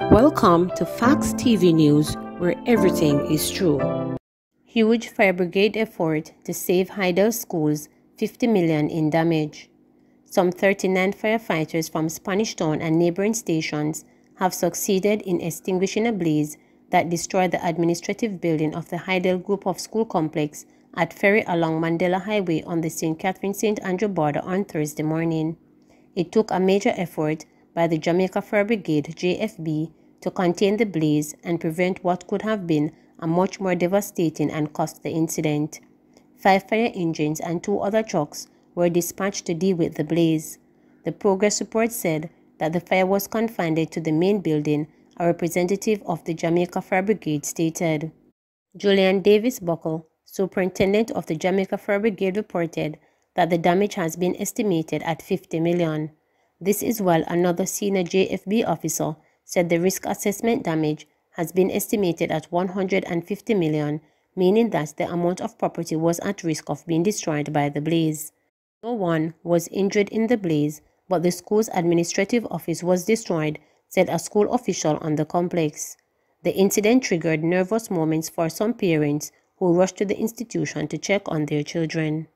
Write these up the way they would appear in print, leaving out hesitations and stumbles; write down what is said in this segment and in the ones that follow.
Welcome to Facts TV News, where everything is true. Huge fire brigade effort to save Hydel School's $50 million in damage. Some 39 firefighters from Spanish Town and neighboring stations have succeeded in extinguishing a blaze that destroyed the administrative building of the Hydel Group of School Complex at Ferry along Mandela Highway on the St. Catherine-St. Andrew border on Thursday morning. It took a major effort by the Jamaica Fire Brigade (JFB) to contain the blaze and prevent what could have been a much more devastating and costly incident. 5 fire engines and 2 other trucks were dispatched to deal with the blaze. The progress report said that the fire was confined to the main building, a representative of the Jamaica Fire Brigade stated. Julian Davis Buckle, superintendent of the Jamaica Fire Brigade, reported that the damage has been estimated at $50 million. This is while another senior JFB officer said the risk assessment damage has been estimated at $150 million, meaning that the amount of property was at risk of being destroyed by the blaze. No one was injured in the blaze, but the school's administrative office was destroyed, said a school official on the complex. The incident triggered nervous moments for some parents who rushed to the institution to check on their children.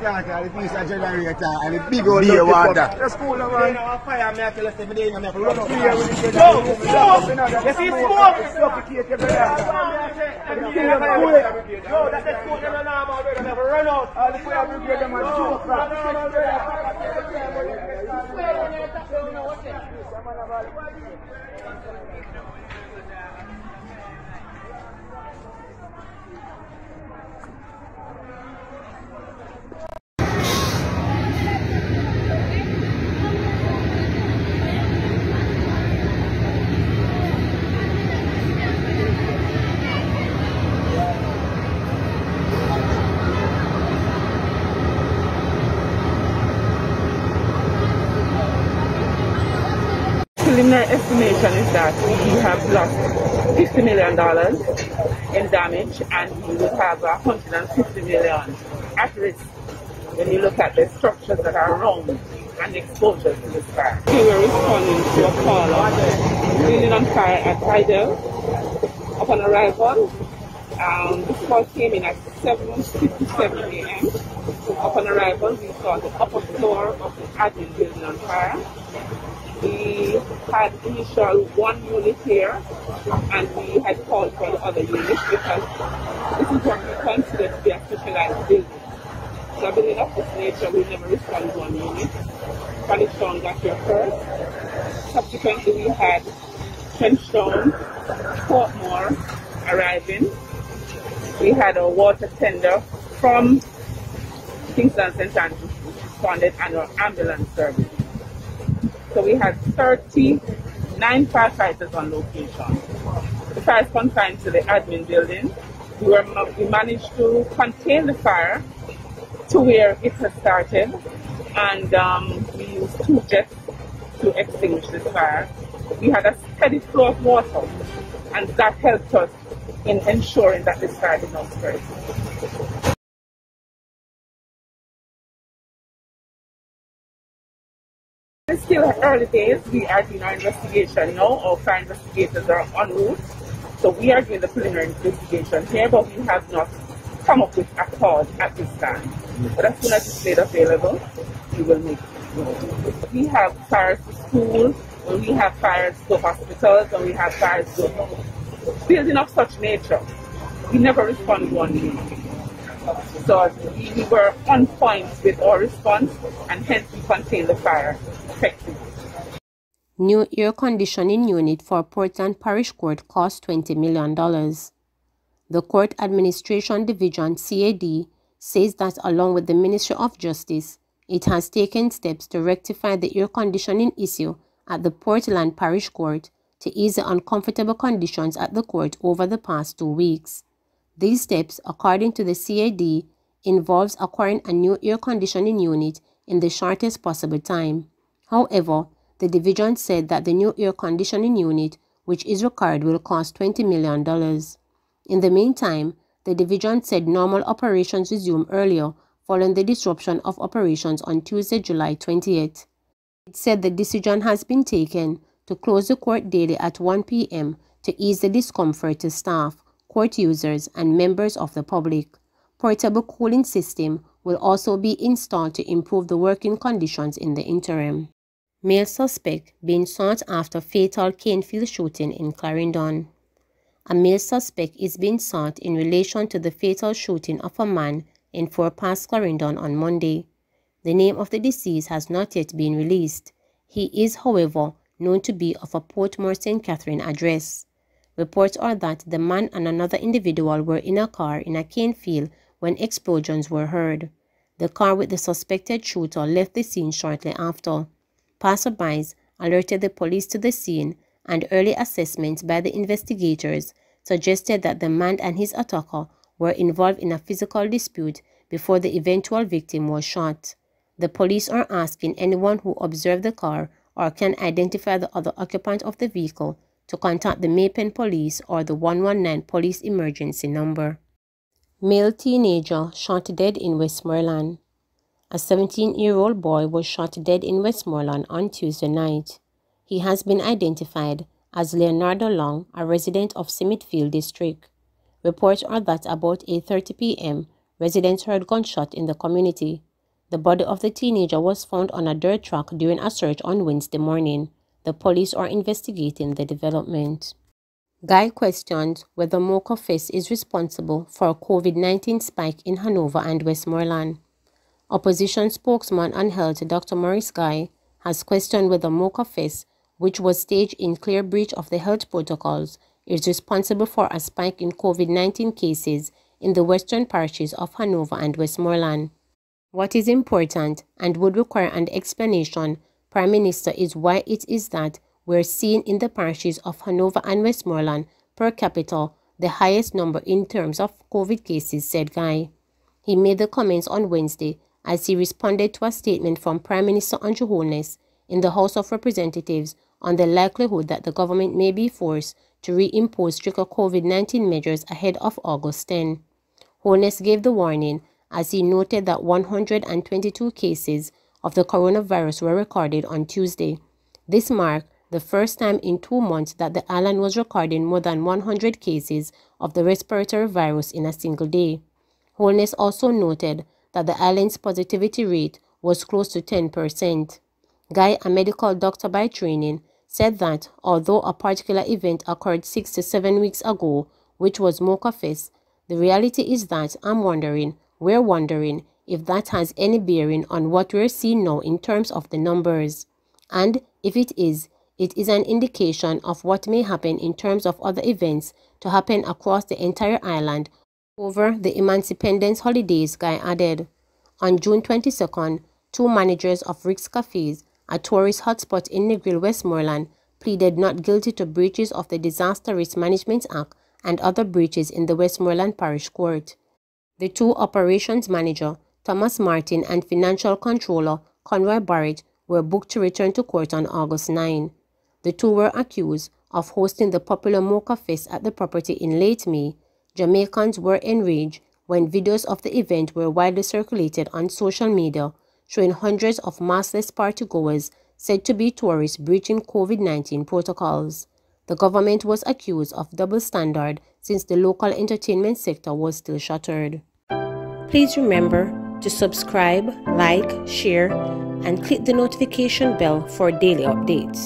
The piece of generator and the big old beer water. The school of fire, I have to let them in, I have to run up here with the smoke! You see smoke? Suffocate every day. No, that's the school never know about it, never run out. All the fire brigade them are joke. Preliminary estimation is that we have lost $50 million in damage and we will have $150 million at risk when you look at the structures that are around and the exposures to this fire. We were responding to a call of building on fire at Hydel. Upon arrival, this call came in at 7:57 a.m. Upon arrival, we saw the upper floor of the admin building on fire. We had initial 1 unit here, and we had called for the other unit because this is what we consider to be a specialized building. So a building of this nature, we never respond 1 unit. Spanish got here first. Subsequently, we had Trenchtown, Portmore arriving. We had a water tender from Kingston St. Andrews, which responded, and our ambulance service. So we had 39 firefighters on location. The fire is confined to the admin building. We managed to contain the fire to where it had started, and we used 2 jets to extinguish this fire. We had a steady flow of water, and that helped us in ensuring that this fire did not spread. It's still early days. We are doing our investigation now. Our fire investigators are en route. So we are doing the preliminary investigation here, but we have not come up with a cause at this time. But as soon as it's made available, we will make it. We have fires to schools, and we have fires to hospitals, and we have fires to buildings of such nature. We never respond 1 unit. So we were on point with our response, and hence we contained the fire effectively. New air conditioning unit for Portland Parish Court cost $20 million. The Court Administration Division (CAD) says that along with the Ministry of Justice, it has taken steps to rectify the air conditioning issue at the Portland Parish Court to ease the uncomfortable conditions at the court over the past 2 weeks. These steps, according to the CAD, involves acquiring a new air conditioning unit in the shortest possible time. However, the division said that the new air conditioning unit, which is required, will cost $20 million. In the meantime, the division said normal operations resumed earlier following the disruption of operations on Tuesday, July 20th. It said the decision has been taken to close the court daily at 1 p.m. to ease the discomfort to staff, court users, and members of the public. Portable cooling system will also be installed to improve the working conditions in the interim. Male suspect being sought after fatal Canefield shooting in Clarendon. A male suspect is being sought in relation to the fatal shooting of a man in 4 Pass Clarendon on Monday. The name of the deceased has not yet been released. He is, however, known to be of a Portmore St. Catherine address. Reports are that the man and another individual were in a car in a Canefield when explosions were heard. The car with the suspected shooter left the scene shortly after. Passerbys alerted the police to the scene, and early assessments by the investigators suggested that the man and his attacker were involved in a physical dispute before the eventual victim was shot. The police are asking anyone who observed the car or can identify the other occupant of the vehicle to contact the Maypen Police or the 119 police emergency number. Male teenager shot dead in Westmoreland. A 17-year-old boy was shot dead in Westmoreland on Tuesday night. He has been identified as Leonardo Long, a resident of Smithfield District. Reports are that about 8:30 p.m., residents heard gunshots in the community. The body of the teenager was found on a dirt track during a search on Wednesday morning. The police are investigating the development. Guy questions whether Mocha Fest is responsible for a COVID-19 spike in Hanover and Westmoreland. Opposition spokesman on health Dr. Maurice Guy has questioned whether Mocha Fest, which was staged in clear breach of the health protocols, is responsible for a spike in COVID-19 cases in the western parishes of Hanover and Westmoreland. What is important and would require an explanation, Prime Minister, is why it is that we're seeing in the parishes of Hanover and Westmoreland per capita the highest number in terms of COVID cases, said Guy. He made the comments on Wednesday as he responded to a statement from Prime Minister Andrew Holness in the House of Representatives on the likelihood that the government may be forced to reimpose stricter COVID-19 measures ahead of August 10. Holness gave the warning as he noted that 122 cases of the coronavirus were recorded on Tuesday. This marked the first time in 2 months that the island was recording more than 100 cases of the respiratory virus in a single day. Holness also noted that the island's positivity rate was close to 10%. Guy, a medical doctor by training, said that although a particular event occurred 6 to 7 weeks ago, which was Mocha Fest, the reality is that we're wondering if that has any bearing on what we're seeing now in terms of the numbers. And if it is an indication of what may happen in terms of other events to happen across the entire island over the Emancipendence holidays, Guy added. On June 22nd, 2 managers of Rick's Cafes, a tourist hotspot in Negril, Westmoreland, pleaded not guilty to breaches of the Disaster Risk Management Act and other breaches in the Westmoreland Parish Court. The 2 operations manager, Thomas Martin, and financial controller, Conroy Barrett, were booked to return to court on August 9. The 2 were accused of hosting the popular Mocha Fest at the property in late May. Jamaicans were enraged when videos of the event were widely circulated on social media, showing hundreds of maskless partygoers said to be tourists breaching COVID-19 protocols. The government was accused of double standard since the local entertainment sector was still shuttered. Please remember to subscribe, like, share, and click the notification bell for daily updates.